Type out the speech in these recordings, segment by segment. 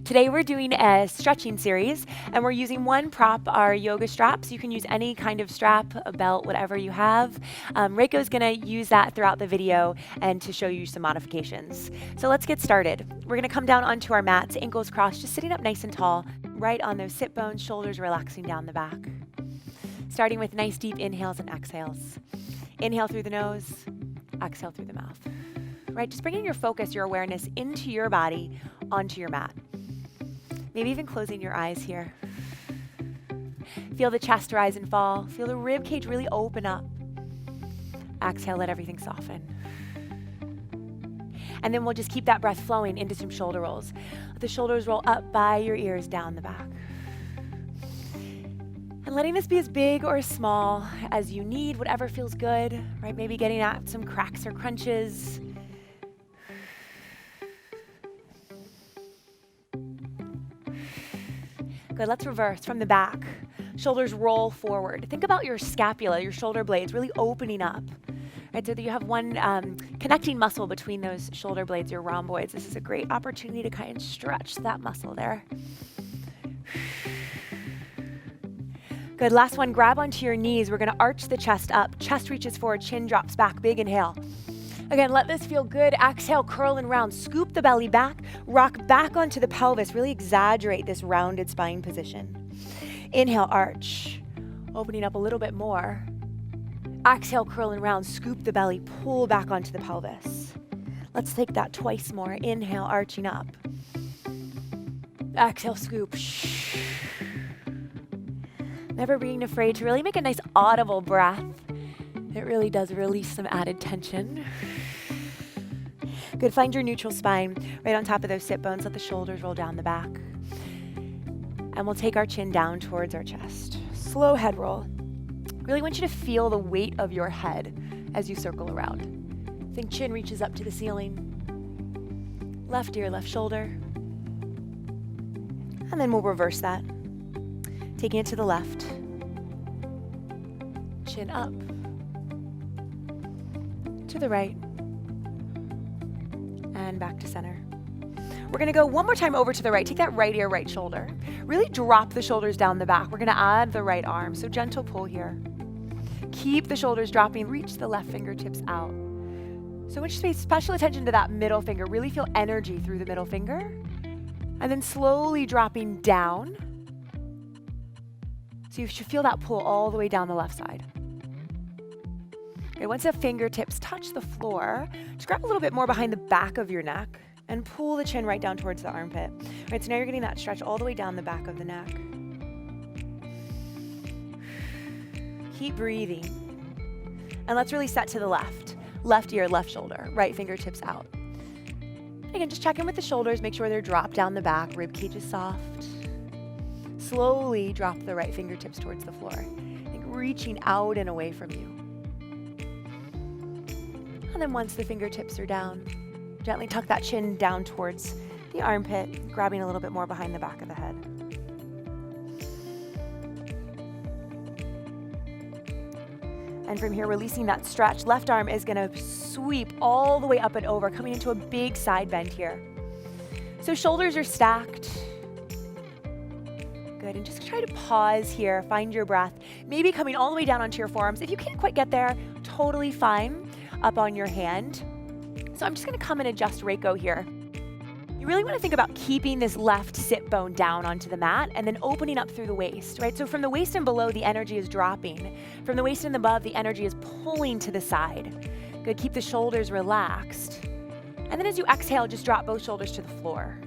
Today we're doing a stretching series and we're using one prop, our yoga straps. You can use any kind of strap, a belt, whatever you have. Reiko's gonna use that throughout the video and to show you some modifications. So let's get started. We're gonna come down onto our mats, ankles crossed, just sitting up nice and tall, right on those sit bones, shoulders relaxing down the back. Starting with nice deep inhales and exhales. Inhale through the nose, exhale through the mouth. Right, just bringing your focus, your awareness into your body, onto your mat. Maybe even closing your eyes here. Feel the chest rise and fall. Feel the rib cage really open up. Exhale, let everything soften. And then we'll just keep that breath flowing into some shoulder rolls. Let the shoulders roll up by your ears, down the back. And letting this be as big or as small as you need, whatever feels good, right? Maybe getting at some cracks or crunches. Good, let's reverse from the back. Shoulders roll forward. Think about your scapula, your shoulder blades really opening up. Right, so that you have one connecting muscle between those shoulder blades, your rhomboids. This is a great opportunity to kind of stretch that muscle there. Good, last one, grab onto your knees. We're gonna arch the chest up. Chest reaches forward, chin drops back, big inhale. Again, let this feel good. Exhale, curl and round. Scoop the belly back, rock back onto the pelvis. Really exaggerate this rounded spine position. Inhale, arch, opening up a little bit more. Exhale, curl and round. Scoop the belly, pull back onto the pelvis. Let's take that twice more. Inhale, arching up. Exhale, scoop. Never being afraid to really make a nice audible breath. It really does release some added tension. Good, find your neutral spine right on top of those sit bones. Let the shoulders roll down the back. And we'll take our chin down towards our chest. Slow head roll. Really want you to feel the weight of your head as you circle around. Think chin reaches up to the ceiling. Left ear, left shoulder. And then we'll reverse that. Taking it to the left. Chin up. To the right, and back to center. We're gonna go one more time over to the right. Take that right ear, right shoulder. Really drop the shoulders down the back. We're gonna add the right arm, so gentle pull here. Keep the shoulders dropping, reach the left fingertips out. So I want you to pay special attention to that middle finger. Really feel energy through the middle finger. And then slowly dropping down. So you should feel that pull all the way down the left side. Okay, once the fingertips touch the floor, just grab a little bit more behind the back of your neck and pull the chin right down towards the armpit. All right, so now you're getting that stretch all the way down the back of the neck. Keep breathing. And let's really set to the left. Left ear, left shoulder, right fingertips out. Again, just check in with the shoulders, make sure they're dropped down the back, rib cage is soft. Slowly drop the right fingertips towards the floor. Think reaching out and away from you. And then once the fingertips are down, gently tuck that chin down towards the armpit, grabbing a little bit more behind the back of the head. And from here, releasing that stretch. Left arm is gonna sweep all the way up and over, coming into a big side bend here. So shoulders are stacked. Good, and just try to pause here, find your breath. Maybe coming all the way down onto your forearms. If you can't quite get there, totally fine. Up on your hand. So I'm just gonna come and adjust Reiko here. You really wanna think about keeping this left sit bone down onto the mat and then opening up through the waist, right? So from the waist and below, the energy is dropping. From the waist and above, the energy is pulling to the side. Good, keep the shoulders relaxed. And then as you exhale, just drop both shoulders to the floor.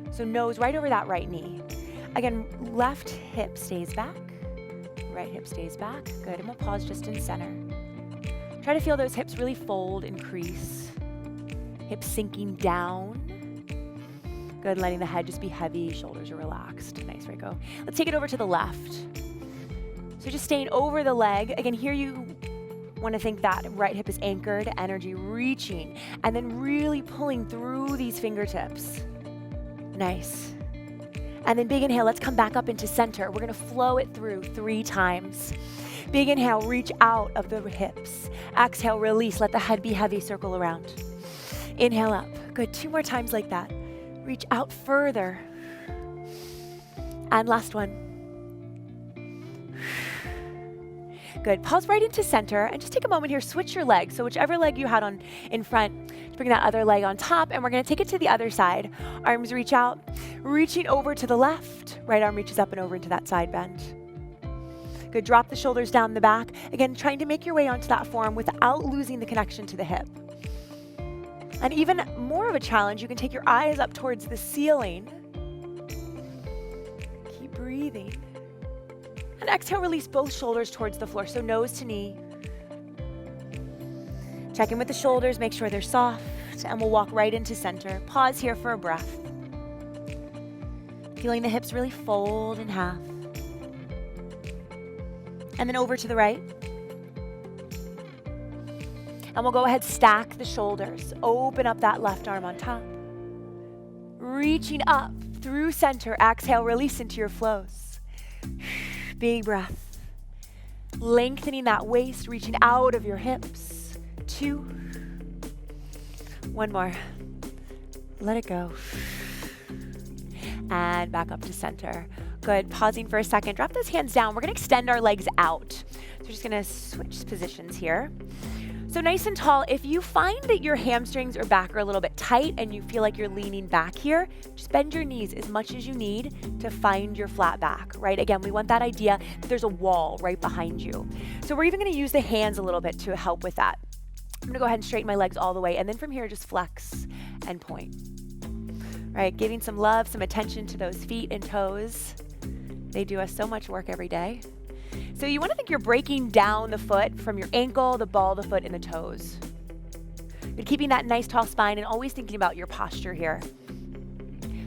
So nose right over that right knee. Again, left hip stays back, right hip stays back. Good, and we'll pause just in center. Try to feel those hips really fold and crease. Hips sinking down. Good, letting the head just be heavy, shoulders are relaxed. Nice, Reiko. Let's take it over to the left. So just staying over the leg. Again, here you want to think that right hip is anchored, energy reaching, and then really pulling through these fingertips. Nice. And then big inhale, let's come back up into center. We're gonna flow it through 3 times. Big inhale, reach out of the hips. Exhale, release, let the head be heavy, circle around. Inhale up. Good, 2 more times like that. Reach out further. And last one. Good. Pause right into center and just take a moment here. Switch your legs. So whichever leg you had on in front, bring that other leg on top, and we're going to take it to the other side. Arms reach out, reaching over to the left. Right arm reaches up and over into that side bend. Good. Drop the shoulders down the back. Again, trying to make your way onto that forearm without losing the connection to the hip. And even more of a challenge, you can take your eyes up towards the ceiling. Keep breathing. And exhale, release both shoulders towards the floor, so nose to knee. Check in with the shoulders, make sure they're soft, and we'll walk right into center. Pause here for a breath. Feeling the hips really fold in half. And then over to the right. And we'll go ahead, stack the shoulders. Open up that left arm on top. Reaching up through center. Exhale, release into your flows. Big breath. Lengthening that waist, reaching out of your hips. 2. 1 more. Let it go. And back up to center. Good. Pausing for a second. Drop those hands down. We're going to extend our legs out. So we're just going to switch positions here. So nice and tall. If you find that your hamstrings or back are a little bit tight and you feel like you're leaning back here, just bend your knees as much as you need to find your flat back, right? Again, we want that idea that there's a wall right behind you. So we're even going to use the hands a little bit to help with that. I'm going to go ahead and straighten my legs all the way, and then from here, just flex and point. Right, giving some love, some attention to those feet and toes. They do us so much work every day. So you want to think you're breaking down the foot from your ankle, the ball of the foot, and the toes. But keeping that nice tall spine and always thinking about your posture here.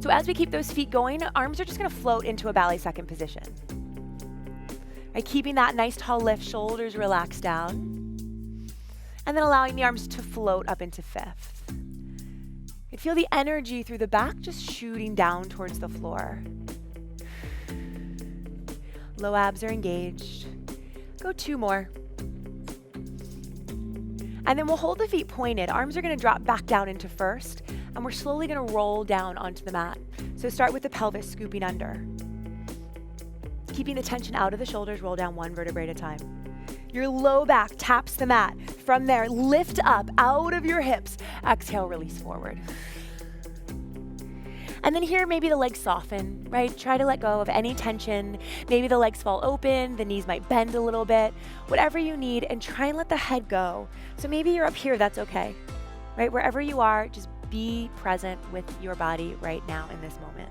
So as we keep those feet going, arms are just going to float into a ballet second position. Right, keeping that nice tall lift, shoulders relax down. And then allowing the arms to float up into fifth. And feel the energy through the back just shooting down towards the floor. Low abs are engaged. Go 2 more. And then we'll hold the feet pointed. Arms are going to drop back down into first, and we're slowly going to roll down onto the mat. So start with the pelvis scooping under. Keeping the tension out of the shoulders, roll down 1 vertebrae at a time. Your low back taps the mat. From there, lift up out of your hips. Exhale, release forward. And then here, maybe the legs soften, right? Try to let go of any tension. Maybe the legs fall open, the knees might bend a little bit, whatever you need, and try and let the head go. So maybe you're up here, that's okay, right? Wherever you are, just be present with your body right now in this moment.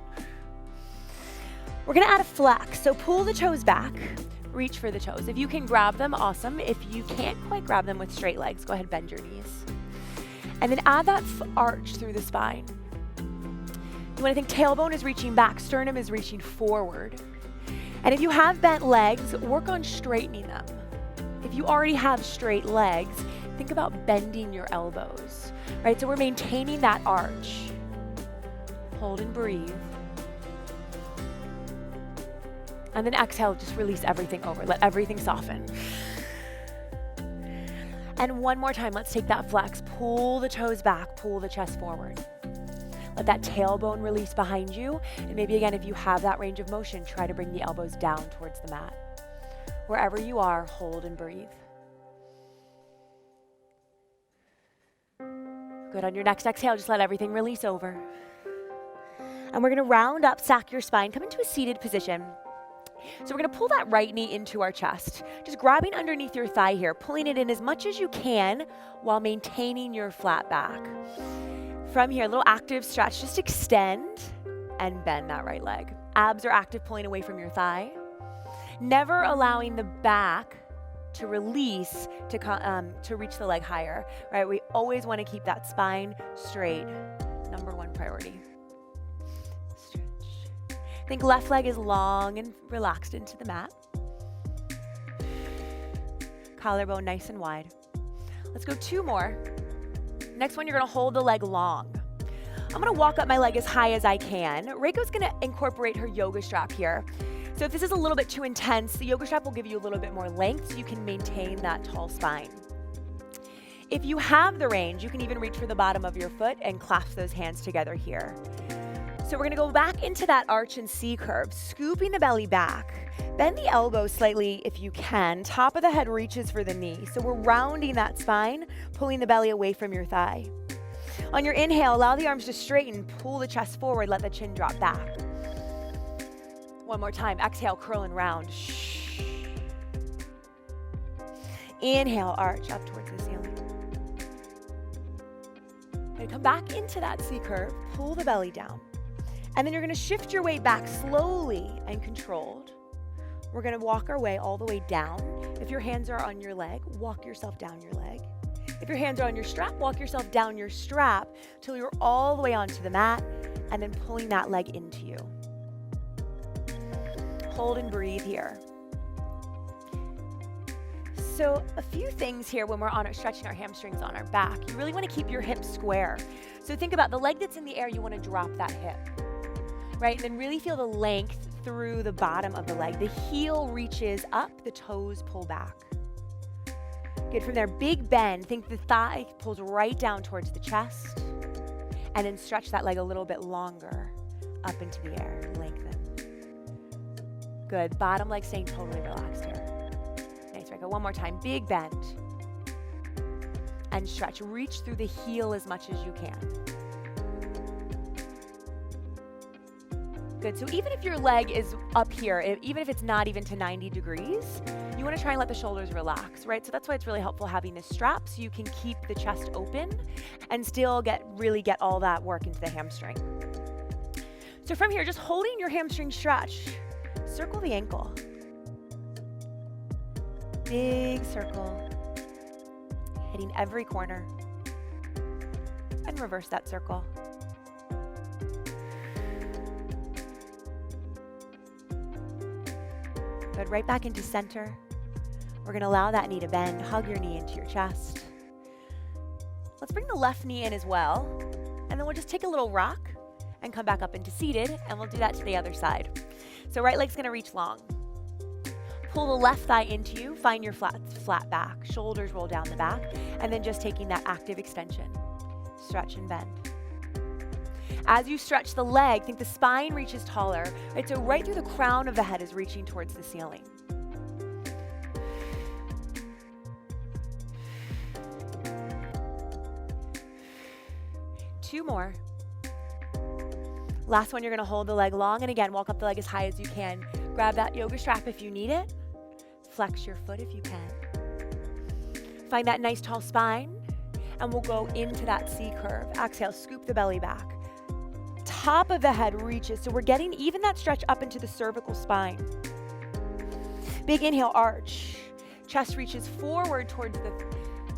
We're gonna add a flex, so pull the toes back, reach for the toes. If you can grab them, awesome. If you can't quite grab them with straight legs, go ahead, bend your knees. And then add that arch through the spine. You want to think tailbone is reaching back, sternum is reaching forward. And if you have bent legs, work on straightening them. If you already have straight legs, think about bending your elbows, right? So we're maintaining that arch. Hold and breathe. And then exhale, just release everything over. Let everything soften. And one more time, let's take that flex. Pull the toes back, pull the chest forward. Let that tailbone release behind you. And maybe again, if you have that range of motion, try to bring the elbows down towards the mat. Wherever you are, hold and breathe. Good. On your next exhale, just let everything release over. And we're going to round up, sack your spine, come into a seated position. So we're going to pull that right knee into our chest. Just grabbing underneath your thigh here, pulling it in as much as you can while maintaining your flat back. From here, a little active stretch, just extend and bend that right leg. Abs are active, pulling away from your thigh. Never allowing the back to release to reach the leg higher, right? We always want to keep that spine straight. Number 1 priority. Stretch. Think left leg is long and relaxed into the mat. Collarbone nice and wide. Let's go 2 more. Next one, you're going to hold the leg long. I'm going to walk up my leg as high as I can. Reiko's going to incorporate her yoga strap here. So if this is a little bit too intense, the yoga strap will give you a little bit more length so you can maintain that tall spine. If you have the range, you can even reach for the bottom of your foot and clasp those hands together here. So we're gonna go back into that arch and C curve, scooping the belly back. Bend the elbows slightly if you can. Top of the head reaches for the knee. So we're rounding that spine, pulling the belly away from your thigh. On your inhale, allow the arms to straighten, pull the chest forward, let the chin drop back. One more time, exhale, curl and round. Shh. Inhale, arch up towards the ceiling. And come back into that C curve, pull the belly down. And then you're gonna shift your weight back slowly and controlled. We're gonna walk our way all the way down. If your hands are on your leg, walk yourself down your leg. If your hands are on your strap, walk yourself down your strap till you're all the way onto the mat and then pulling that leg into you. Hold and breathe here. So a few things here when we're stretching our hamstrings on our back. You really want to keep your hips square. So think about the leg that's in the air, you want to drop that hip, right? And then really feel the length through the bottom of the leg. The heel reaches up, the toes pull back. Good, from there, big bend. Think the thigh pulls right down towards the chest. And then stretch that leg a little bit longer up into the air, lengthen. Good, bottom leg staying totally relaxed here. Nice, Rebecca. One more time, big bend. And stretch, reach through the heel as much as you can. Good, so even if your leg is up here, even if it's not even to 90 degrees, you wanna try and let the shoulders relax, right? So that's why it's really helpful having this strap so you can keep the chest open and still really get all that work into the hamstring. So from here, just holding your hamstring stretch, circle the ankle. Big circle, hitting every corner, and reverse that circle. Good, right back into center. We're gonna allow that knee to bend, hug your knee into your chest. Let's bring the left knee in as well, and then we'll just take a little rock and come back up into seated, and we'll do that to the other side. So right leg's gonna reach long. Pull the left thigh into you, find your flat back. Shoulders roll down the back, and then just taking that active extension. Stretch and bend. As you stretch the leg, think the spine reaches taller, right? So right through the crown of the head is reaching towards the ceiling. Two more. Last one, you're gonna hold the leg long, and again, walk up the leg as high as you can. Grab that yoga strap if you need it. Flex your foot if you can. Find that nice tall spine, and we'll go into that C curve. Exhale, scoop the belly back. Top of the head reaches, so we're getting even that stretch up into the cervical spine. Big inhale, arch. Chest reaches forward towards the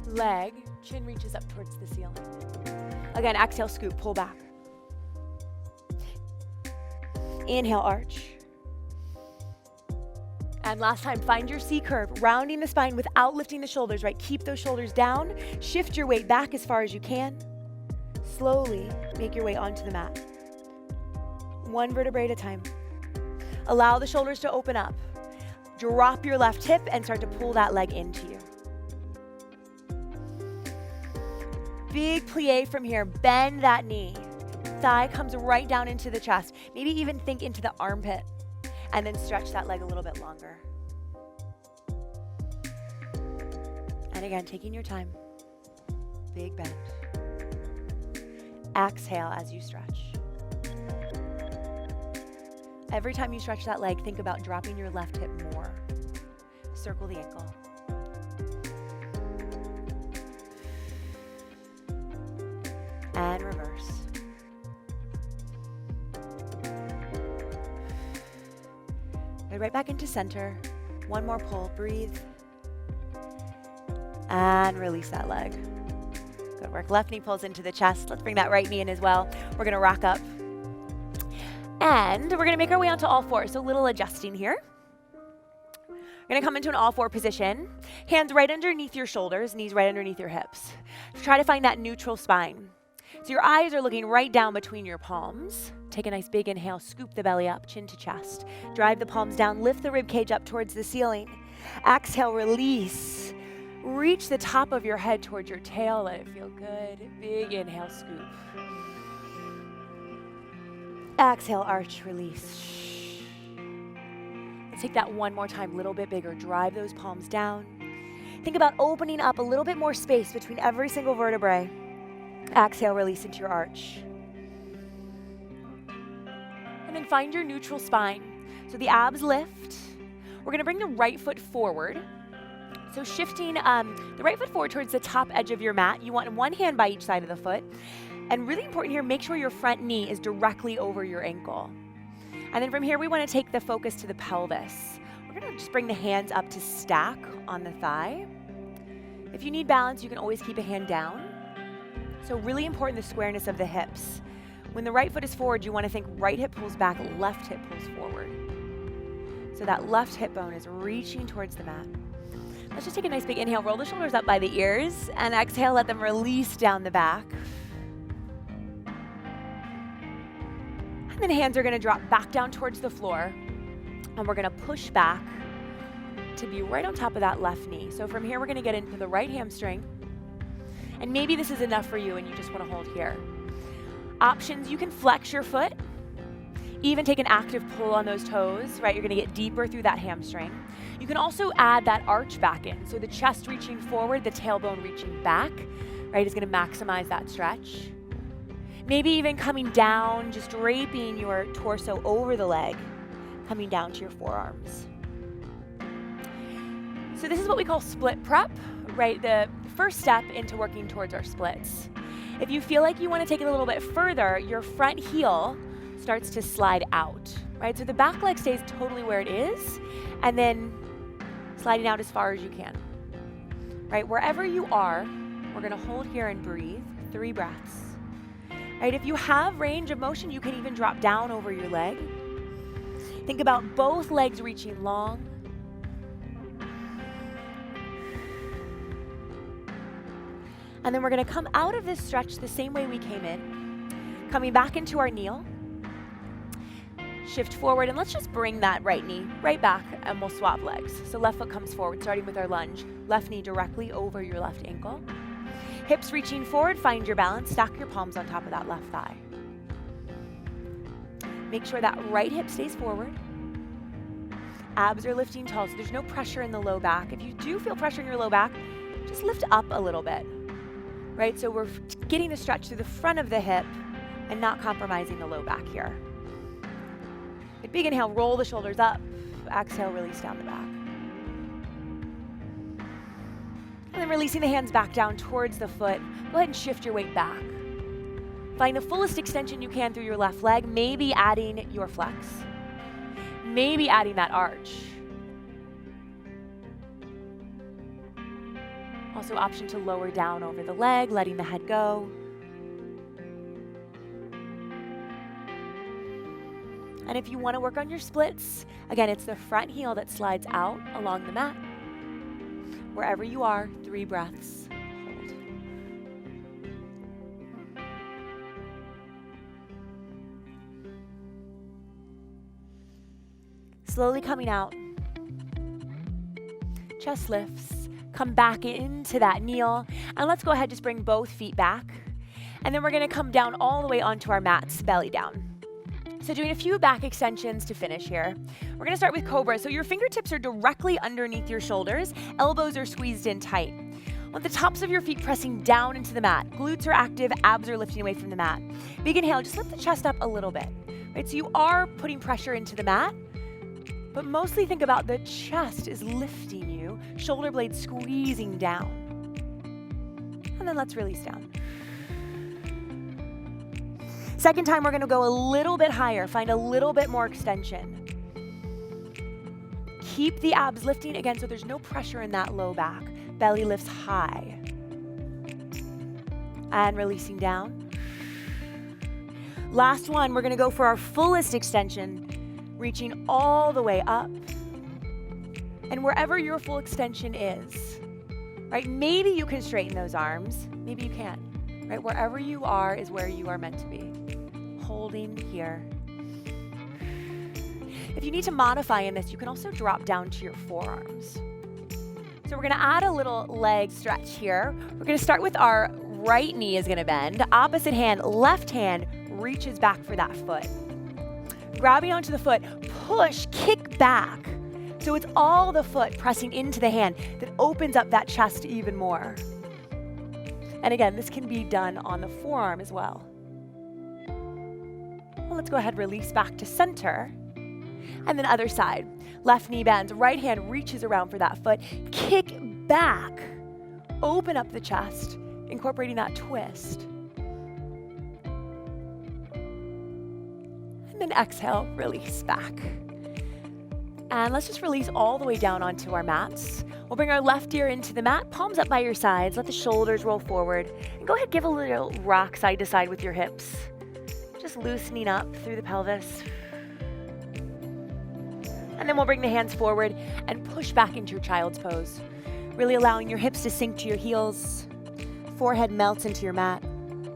leg, chin reaches up towards the ceiling. Again, exhale, scoop, pull back. Inhale, arch. And last time, find your C curve, rounding the spine without lifting the shoulders, right? Keep those shoulders down, shift your weight back as far as you can. Slowly make your way onto the mat. One vertebrae at a time. Allow the shoulders to open up. Drop your left hip and start to pull that leg into you. Big plie from here, bend that knee. Thigh comes right down into the chest. Maybe even think into the armpit. And then stretch that leg a little bit longer. And again, taking your time. Big bend. Exhale as you stretch. Every time you stretch that leg, think about dropping your left hip more. Circle the ankle. And reverse. Right back into center. One more pull, breathe. And release that leg. Good work. Left knee pulls into the chest. Let's bring that right knee in as well. We're gonna rock up. And we're gonna make our way onto all fours. So a little adjusting here. We're gonna come into an all four position. Hands right underneath your shoulders, knees right underneath your hips. Try to find that neutral spine. So your eyes are looking right down between your palms. Take a nice big inhale, scoop the belly up, chin to chest. Drive the palms down, lift the rib cage up towards the ceiling. Exhale, release. Reach the top of your head towards your tail, let it feel good. Big inhale, scoop. Exhale, arch, release. Let's take that one more time, a little bit bigger. Drive those palms down. Think about opening up a little bit more space between every single vertebrae. Exhale, release into your arch. And then find your neutral spine. So the abs lift. We're gonna bring the right foot forward. So shifting the right foot forward towards the top edge of your mat. You want one hand by each side of the foot. And really important here, make sure your front knee is directly over your ankle. And then from here, we want to take the focus to the pelvis. We're going to just bring the hands up to stack on the thigh. If you need balance, you can always keep a hand down. So really important, the squareness of the hips. When the right foot is forward, you want to think right hip pulls back, left hip pulls forward. So that left hip bone is reaching towards the mat. Let's just take a nice big inhale, roll the shoulders up by the ears, and exhale, let them release down the back. And then hands are gonna drop back down towards the floor, and we're gonna push back to be right on top of that left knee. So from here, we're gonna get into the right hamstring, and maybe this is enough for you and you just wanna hold here. Options, you can flex your foot, even take an active pull on those toes, right? You're gonna get deeper through that hamstring. You can also add that arch back in. So the chest reaching forward, the tailbone reaching back, right, is gonna maximize that stretch. Maybe even coming down, just draping your torso over the leg, coming down to your forearms. So this is what we call split prep, right? The first step into working towards our splits. If you feel like you want to take it a little bit further, your front heel starts to slide out, right? So the back leg stays totally where it is, and then sliding out as far as you can, right? Wherever you are, we're gonna hold here and breathe, 3 breaths. Right, if you have range of motion, you can even drop down over your leg. Think about both legs reaching long. And then we're gonna come out of this stretch the same way we came in, coming back into our kneel. Shift forward, and let's just bring that right knee right back, and we'll swap legs. So left foot comes forward, starting with our lunge. Left knee directly over your left ankle. Hips reaching forward, find your balance, stack your palms on top of that left thigh. Make sure that right hip stays forward. Abs are lifting tall, so there's no pressure in the low back. If you do feel pressure in your low back, just lift up a little bit, right? So we're getting the stretch through the front of the hip and not compromising the low back here. A big inhale, roll the shoulders up. Exhale, release down the back. And then releasing the hands back down towards the foot. Go ahead and shift your weight back. Find the fullest extension you can through your left leg, maybe adding your flex. Maybe adding that arch. Also option to lower down over the leg, letting the head go. And if you want to work on your splits, again, it's the front heel that slides out along the mat. Wherever you are, 3 breaths. Hold. Slowly coming out. Chest lifts. Come back into that kneel. And let's go ahead, just bring both feet back. And then we're going to come down all the way onto our mats, belly down. So doing a few back extensions to finish here. We're gonna start with Cobra. So your fingertips are directly underneath your shoulders. Elbows are squeezed in tight. Want the tops of your feet pressing down into the mat. Glutes are active, abs are lifting away from the mat. Big inhale, just lift the chest up a little bit. Right, so you are putting pressure into the mat, but mostly think about the chest is lifting you, shoulder blades squeezing down. And then let's release down. Second time, we're gonna go a little bit higher, find a little bit more extension. Keep the abs lifting again, so there's no pressure in that low back. Belly lifts high. And releasing down. Last one, we're gonna go for our fullest extension, reaching all the way up. And wherever your full extension is, right? Maybe you can straighten those arms, maybe you can't, right? Wherever you are is where you are meant to be. Holding here. If you need to modify in this, you can also drop down to your forearms. So we're gonna add a little leg stretch here. We're gonna start with our right knee is gonna bend. Opposite hand, left hand reaches back for that foot. grabbing onto the foot, push, kick back. So it's all the foot pressing into the hand that opens up that chest even more. And again, this can be done on the forearm as well. Well, let's go ahead, release back to center. And then other side. Left knee bends, right hand reaches around for that foot. Kick back, open up the chest, incorporating that twist. And then exhale, release back. And let's just release all the way down onto our mats. We'll bring our left ear into the mat, palms up by your sides, let the shoulders roll forward. And go ahead, give a little rock side to side with your hips. Just loosening up through the pelvis. And then we'll bring the hands forward and push back into your child's pose. Really allowing your hips to sink to your heels. Forehead melts into your mat.